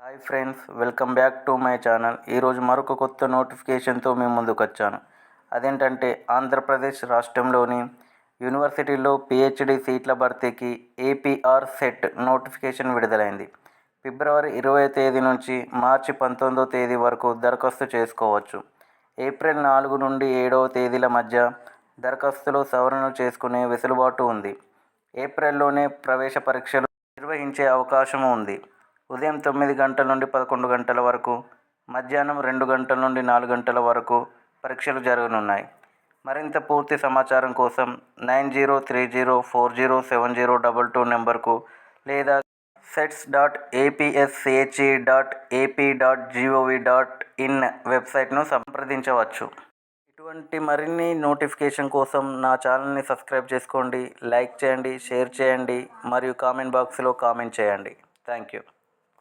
Hi friends, welcome back to my channel. ఈరోజు మరొక కొత్త నోటిఫికేషన్తో మేము ముందుకు వచ్చాను. అదేంటంటే ఆంధ్రప్రదేశ్ రాష్ట్రంలోని యూనివర్సిటీలో పిహెచ్డి సీట్ల భర్తీకి ఏపీఆర్ సెట్ నోటిఫికేషన్ విడుదలైంది. ఫిబ్రవరి 20వ తేదీ నుంచి మార్చి 19వ తేదీ వరకు దరఖాస్తు చేసుకోవచ్చు. ఏప్రిల్ 4 నుండి 7వ తేదీల మధ్య దరఖాస్తులో సవరణలు చేసుకునే వెసులుబాటు ఉంది. ఏప్రిల్లోనే ప్రవేశ పరీక్షలు నిర్వహించే అవకాశం ఉంది. ఉదయం 9 గంటల నుండి 11 గంటల వరకు, మధ్యాహ్నం 2 గంటల నుండి 4 గంటల వరకు పరీక్షలు జరగనున్నాయి. మరింత పూర్తి సమాచారం కోసం 9030407022 నెంబర్కు లేదా sets.apsche.ap.gov.in వెబ్సైట్ను సంప్రదించవచ్చు. ఇటువంటి మరిన్ని నోటిఫికేషన్ కోసం నా ఛానల్ని సబ్స్క్రైబ్ చేసుకోండి, లైక్ చేయండి, షేర్ చేయండి మరియు కామెంట్ బాక్స్లో కామెంట్ చేయండి. Thank you.